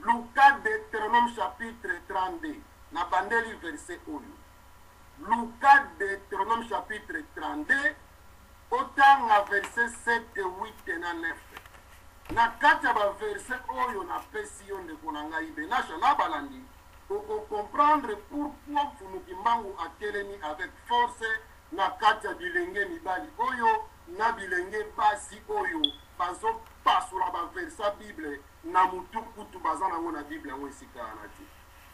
Luka Deutéronome chapitre 32. Na bandeli verset oyo. Luka Deutéronome chapitre 32. Otanga verset 7, 8 na 9. Na kati ya ba verset oyo na pesi yo ndeko na ngai benasha na balandi. Pour comprendre pourquoi Funukimbangu atelemi avec force na kati ya bilenge mibali oyo na bilenge basi oyo bazo pasula ba verset Bible na mutu kutu baza nango na Bible yango esika na ti.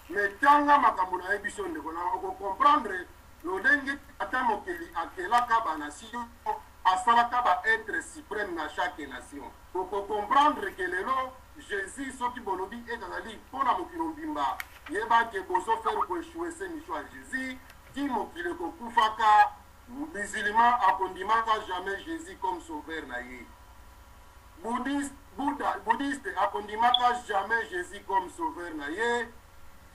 Mais tanga makambo na yebiso ndeko na ko comprendre lolenge ata mokeli akelaka ba nation asalaka ba être suprême na chaque nation. Pour comprendre que lelo Jésus soki bolobi ezali pona mokilo mbimba yeba ke bozo faire ko échouer ce mission à Jésus qui mokile ko kufaka musulman akondimaka jamais Jésus comme sauveur na ye. Bouddhiste akondimaka jamais Jésus comme sauveur na ye,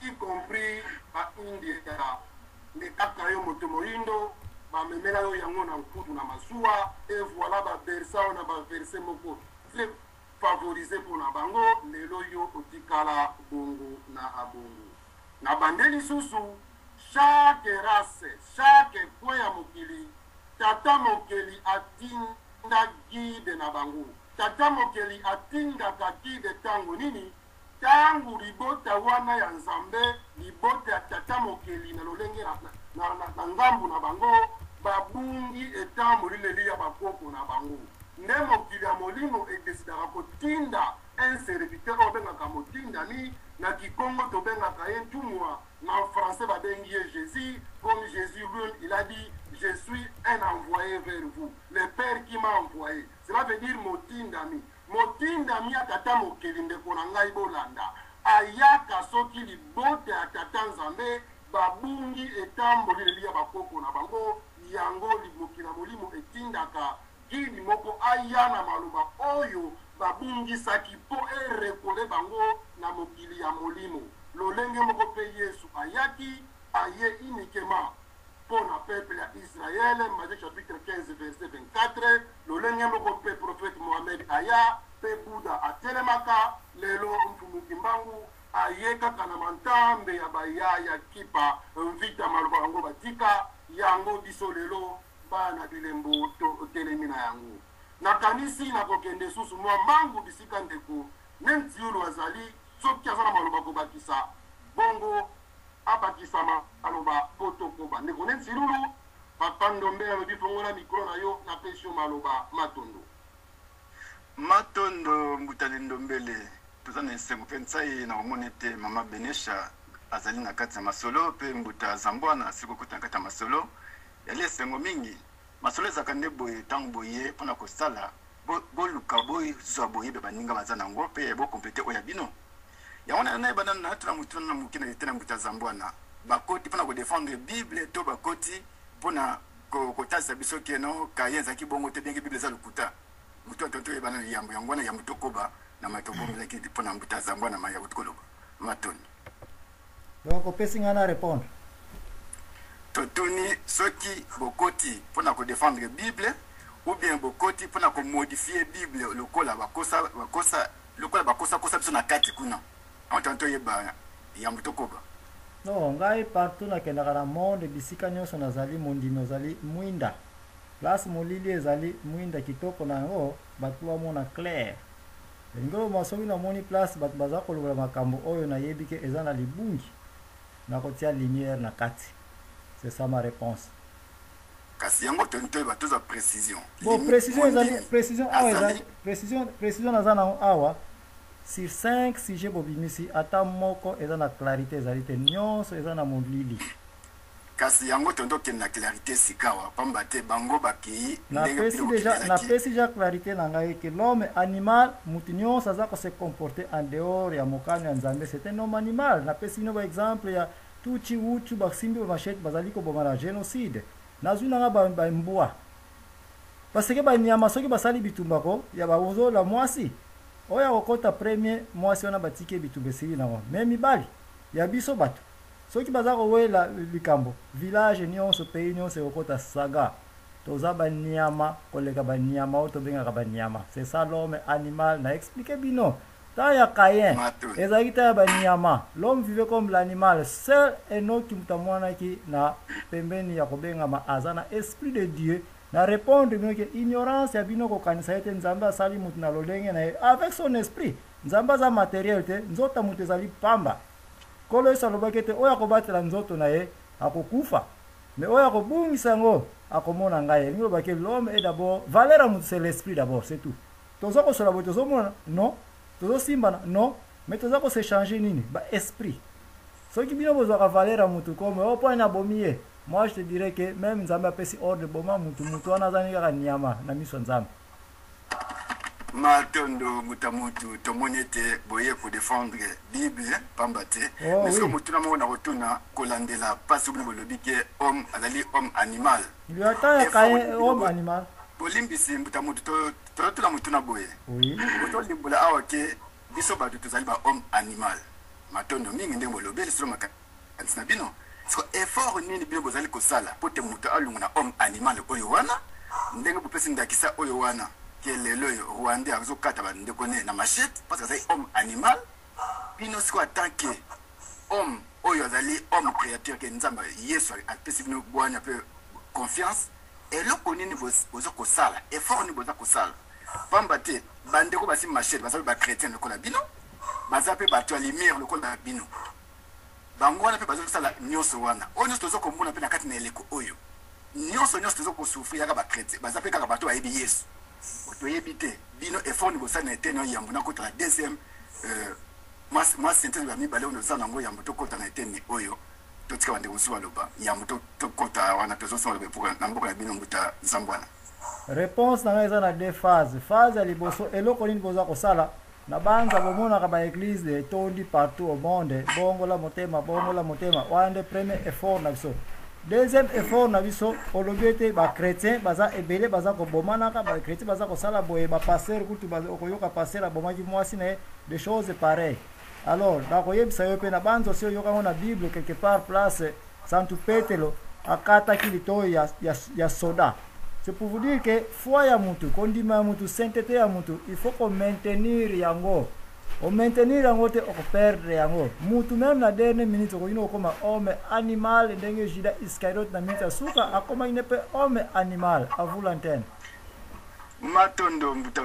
y compris ba India ne kaka yo moto moindo ba memela yo yango na nkudu na masuwa et voilà ba versa na ba verset moko très favorisé pour na bango lelo yo otikala bongo na abongo na bandeli susu chaque race chaque point ya mokili tata mokeli atinda guide na bango tata mokeli atinda ka guide tango nini tangu libota wana ya nzambe libota ya tata mokeli na lolenge na ngambu na bango babungi etambo lileli ya bakoko na bango nde mokili ya molimo edesidaka kotinda un serviteur obengaka motindami na kikongo tobengaka ye ntumwa na français babengi ye Jésus comme Jésus lui il a dit je suis un envoyé vers vous le père qui m'a envoyé cela veut dire motindami motindami ya tata mokeli ndeko na ngai bolanda ayaka soki libota ya tata nzambe babungi etambo lileli ya bakoko na bango yango mokili ya molimo etindaka gini moko aya na maloba oyo babungisaki po erekole bango na mokili ya molimo lolenge moko pe Yesu ayaki aye uniquement pour na peuple ya Israël Matthieu chapitre 15 verset 24 lolenge moko pe prophète Mohamed aya pe Bouddha atelemaka lelo Mfumukimbangu aye kaka na mantambe ya bayaya kipa mvita maloba yango batika yango biso lelo bana bilembo telemi na yango na kanisi na kokende susu mwa mangu bisika ndeko nentiulu azali soki azana maloba kobakisa bongo abakisa maloba potokoba ndeko nentilulu papa ndombe alobi fongola mikro na yo na pesio maloba matondo mbutali ndombele toza na esengo mpe ntsai na omona ete mama Benesha azali na kati ya masolo mpe mbuta zambwana sikokota na kati ya masolo yali esengo mingi masolo ezalaka nde boye ntango boye mpona kosala boluka bozwa boyebe baninga baza nango mpe bokomplete oyo ya bino yango nayebana natuna motu na moke na ete na mbuta zambwana bakoti mpona kodefendre bible to bakoti mpona kotalisa biso keno kaye ezalaki bongo te bienge bible eza lokuta mutu atonto oyebana na yambo yango wana yambo tokoba na matobongelaki mpona mbuta zambwana maya kotikoloba matoni donc opesi nga na répondre totuni soki bokoti mpona kodefendre bible ou bien bokoti mpona komodifie bible lokola bakosa biso na kati kuna antanto oyeba yambo tokoba non ngai partout nakendaka na monde bisika nyonso nazali mondimi ozali mwinda place molili ezali mwinda kitoko na yango bato bamona clair ngolo masoki namoni place bato baza kolobola makambo oyo nayebi ke eza na libungi nakotia lumière na kati. C'est ça ma réponse. Kasi yango toyeba toza précision. Bon, précision nazana awa sur 5 sujets bobimisi ata moko eza na clarité ezalite nyonso eza na molili. Kasi yango tondo ke na clarité sikawa pamba te bango bakei na pesi déjà clarité na ngai que l'homme animal mutu nyonso aza ko se comporter en dehors ya mokano ya Nzambe c'est un homme animal. Na pesi no exemple ya tuchi uchu basimbi bamasheti bazali ko bomara génocide. Nazuna nga ba mbwa. Parce que ba nyama soki basali bitumbako ya ba uzo la mwasi. Oya okota premier mwasi wana batike bitumbe sili na même mibali ya biso bato. Soki bazako wela likambo village nyonso pays nyonso okota saga. Toza ba nyama koleka ba nyama o to benga ba nyama. C'est ça l'homme animal na expliquer bino. ta ya Caïn Matoni. ezalaki ta ya banyama. L'homme vivait comme l'animal, seul Enoki mutamwanaki na pembeni ya kobengama aza na esprit de Dieu na répondre bino ke ignorance ya bino kokanisa ete nzambe asali mutu na lolenge na ye avec son esprit. Nzambe aza matériel te, nzota mutu ezali pamba. Kolo yesu alobaki ete oyo akobatela nzoto na ye akokufa, mais oyo akobungisa yango akomona ngai. Elingi lobaki l'homme est d'abord, valeur ya mutu c'est l'esprit d'abord, c'est tout. Toza kosola boye tozomona non, tozosimbana non, mais toza kosechanger nini ba esprit. Soki bino bozwaka valeur ya mutu comme oyo mpo abomi ye, moi je te dirais que même nzambe apesi ordre boma mutu wana azani kaka nyama na miso nzambe. Matondo mutamutu tomoni ete boye ko défendre Bible pamba te mais ce que mutu na mona kotuna kolandela pasi bino bolobi ke homme azali homme animal. Il y a ta ya homme animal. Bolimbisi mutamutu to tuna mutu na boye. Oui. Oto limbola awa ke biso batu tozali ba homme animal. Matondo mingi ndenge bolobi solo makanisi na bino. So effort nini bino bozali kosala po te mutu alungu na homme animal oyo wana ndenge bopesi ndakisa oyo wana ke lelo Rwandais azokata bandeko ne na machette parce que c'est homme animal bino siko attaqué homme oyo azali homme créateur ke nzamba Yesu apesi bino bwanya pe confiance et loko nini bozo kosala effort ni bozo kosala pamba te bandeko basi machette bazali ba chrétien lokola bino bazape bato ya lumière lokola bino bangwana pe bazosala nyonso wana oyo nyonso tozokomona pe na kati na eleko oyo nyonso tozokosufri yaka bakretien baza pe kaka bato bayebi Yesu toyebi te bino effort ni bosala na ete no yambo na kota la deuxième moi synthèse ya mibale oyo osala nango yambo tokota na ete ni oyo totika bande mosusu baloba yambo tokota wana tozosala na mboka na bino mbuta nzambwana. Réponse na ngai eza na deux phases. Phase ya liboso eloko nini boza kosala na banza bomonaka ba église etondi partout au monde bongola motema wana premier effort na biso. Deuxième effort na biso olobi ete ba chrétien baza ebele baza kobomanaka ba chrétien baza kosala boye ba pasteur kutu baza okoyoka pasteur abomaki mwasi na des choses pareilles. Alors nakoyebisa yo pe na banza osi oyoka na Bible quelque part place Santu Petelo akataki litoyi ya soda. C'est pour vous dire que foi ya mutu, kondima ya mutu, sainteté ya mutu, il faut qu'on maintenir yango. On maintenir yango te on perdre yango. Mutu même na dernière minute ko ino koma homme animal ndenge Judas Iscariot na minute suka akoma inepe homme animal à vous l'antenne. Matondo mbuta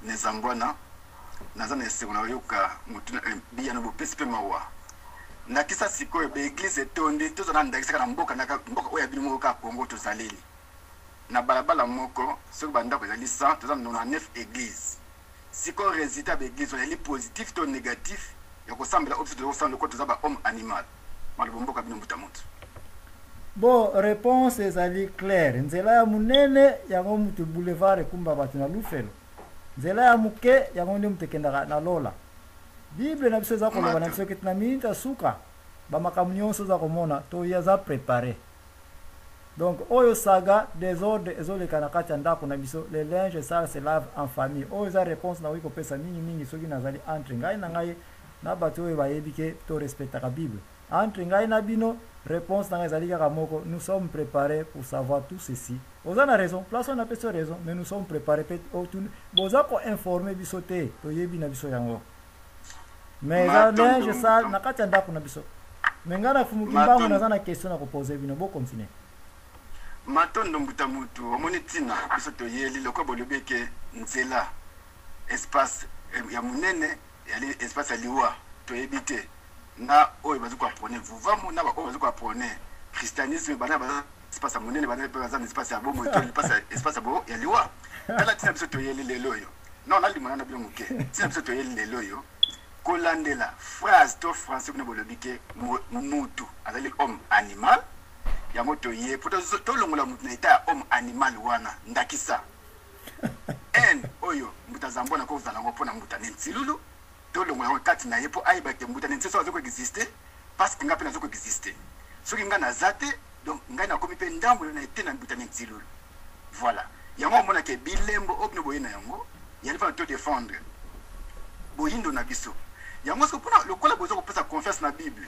nezambwana nazana esekona yoka mutu biya no bopesi pe mawa. Na kisa sikoyo be église etondi tozana ndakisa na mboka oya bino moko ka Congo tozaleli na balabala moko soki bandako ezali 100 tozana 99 église sikoyo résultat be église ezali positif to négatif ya kosambela option tozosambela ko tozaba homme animal malobo mboka bino mbuta mutu. Bon, réponse ezali claire. Nzela ya munene yango mutu boulevard ekumba batu na lufelo. Nzela ya muke yango ndi mutekendaka na lola. Bible na biso za koloba na biso ke na minita suka ba makambo nyonso za komona to ya za préparer. Donc oyo saga désordre ezoleka na kati ya ndako na biso le linge sale se lave en famille. Oyo za réponse na wiko pesa mingi soki nazali entre ngai na ngai na bato oyo bayebi ke to respecta ka Bible. Entre ngai na bino réponse na ngai ezali kaka moko, nous sommes préparés pour savoir tout ceci. Oza na raison, place on a pas raison, mais nous sommes préparés pour tout. Boza ko informer biso te to yebi na biso yango. Mais linge sale na kati ya ndako na biso. Mengana fumukimbango naza na question na koposer bino bo continuer. Matondo mbuta mutu omoni tina biso toyeli loko bolobi ke nzela espace ya munene yali espace ya liwa toyebi te na oyo bazo ko apprendre vuvamu na oyo bazo ko apprendre christianisme bana baza espace ya munene bana baza espace ya bomo to espace ya bo ya liwa kala tina biso toyeli lelo yo non na limona na bilo muke tina biso toyeli lelo yo kolandela phrase to français ko bolobi ke mutu azali homme animal ya moto ye poto to longola mutu na eta homme animal wana ndakisa en oyo mbuta zambona ko zala ngo pona mbuta nentsilulu to longola kati na yepo aiba ke mbuta nentso azoko exister parce que ngapi nazoko exister soki nga na zate donc ngai na komi pe ndambo na etena mbuta nentsilulu voilà yango mona ke bilembo okno boyina yango yali pa to défendre boyindo na biso yango so pona lokola bozo ko pesa confiance na Bible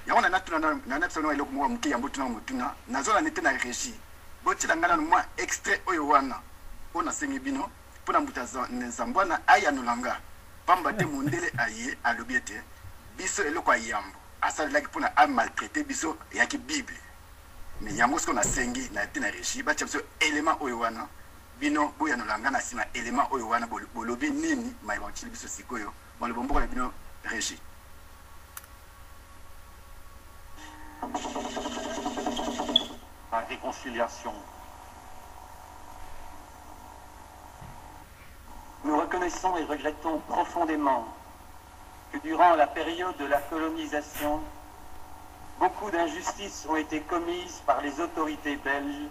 yango na natuna na napsona ile ko muke yambo tuna mutuna nazola nete na régie botila ngana moi extrait oyo wana ona sengi bino pona mbuta nzambwana aya nolanga pamba te mondele aye alobi ete biso eloko ayambo asalelaki mpona amaltraite biso eyaki bible me yango soki nasengi na te na régi batia biso élément oyo wana bino boyanolanga na nsima élément oyo wana bolobi nini mayeba otili biso sikoyo maloba mboka na bino régi. La réconciliation. Nous reconnaissons et regrettons profondément que durant la période de la colonisation, beaucoup d'injustices ont été commises par les autorités belges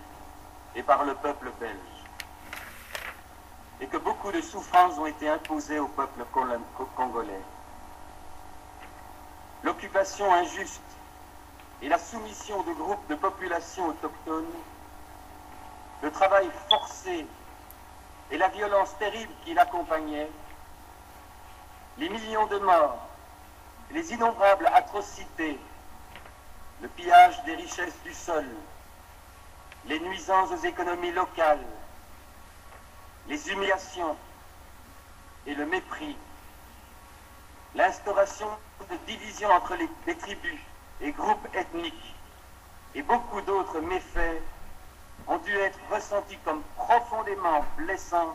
et par le peuple belge, et que beaucoup de souffrances ont été imposées au peuple congolais. L'occupation injuste et la soumission de groupes de populations autochtones, le travail forcé et la violence terrible qui l'accompagnait, les millions de morts, les innombrables atrocités, le pillage des richesses du sol, les nuisances aux économies locales, les humiliations et le mépris, l'instauration de divisions entre les tribus et groupes ethniques et beaucoup d'autres méfaits ont dû être ressentis comme profondément blessants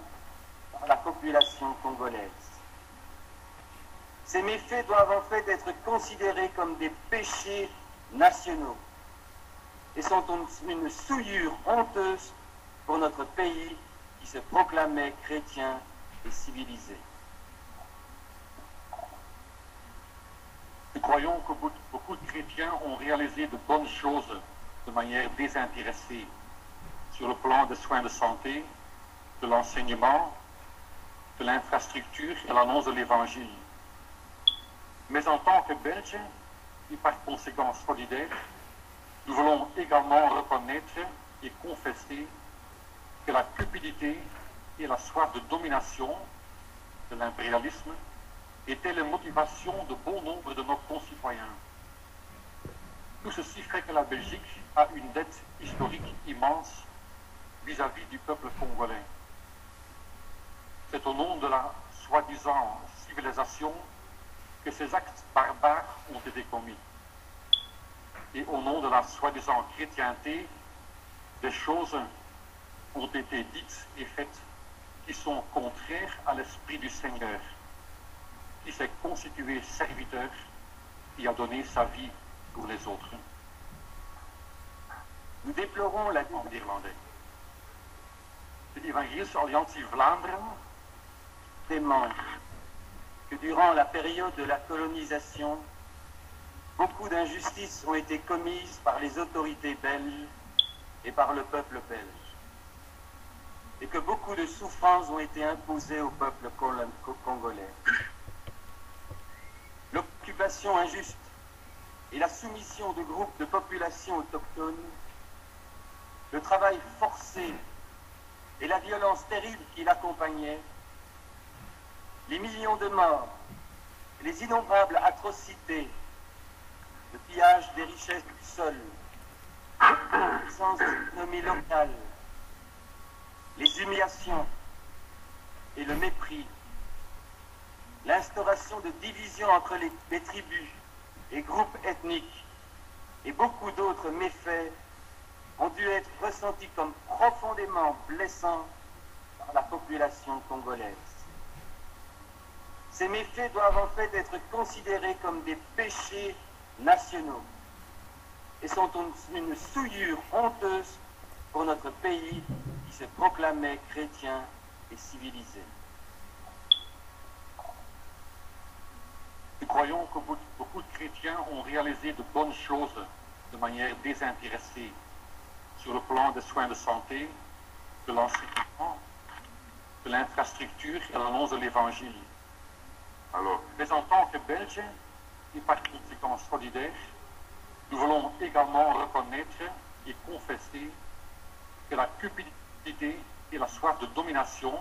par la population congolaise. Ces méfaits doivent en fait être considérés comme des péchés nationaux et sont une souillure honteuse pour notre pays qui se proclamait chrétien et civilisé. Nous croyons que beaucoup de chrétiens ont réalisé de bonnes choses de manière désintéressée sur le plan des soins de santé, de l'enseignement, de l'infrastructure et l'annonce de l'Évangile. Mais en tant que Belges, et par conséquent solidaires, nous voulons également reconnaître et confesser que la cupidité et la soif de domination de l'impérialisme étaient les motivations de bon nombre de nos concitoyens. Tout ceci fait que la Belgique a une dette historique immense vis-à-vis du peuple congolais. C'est au nom de la soi-disant civilisation que ces actes barbares ont été commis. Et au nom de la soi-disant chrétienté, des choses ont été dites et faites qui sont contraires à l'esprit du Seigneur, qui s'est constitué serviteur et a donné sa vie pour les autres. Nous déplorons la Irlandais. De Evangelische Alliantie Vlaanderen démontre que durant la période de la colonisation, beaucoup d'injustices ont été commises par les autorités belges et par le peuple belge, et que beaucoup de souffrances ont été imposées au peuple congolais. L'occupation injuste et la soumission de groupes de populations autochtones, le travail forcé et la violence terrible qui l'accompagnait, les millions de morts, les innombrables atrocités, le pillage des richesses du sol, sans économie locale, les humiliations et le mépris, l'instauration de divisions entre les tribus et groupes ethniques et beaucoup d'autres méfaits ont dû être ressentis comme profondément blessants par la population congolaise. Ces méfaits doivent en fait être considérés comme des péchés nationaux et sont une souillure honteuse pour notre pays qui se proclamait chrétien et civilisé. Nous croyons que beaucoup de chrétiens ont réalisé de bonnes choses de manière désintéressée sur le plan des soins de santé, de l'enseignement, de l'infrastructure et l'annonce de l'Évangile. Mais en tant que Belges, et par conséquent solidaires, nous voulons également reconnaître et confesser que la cupidité et la soif de domination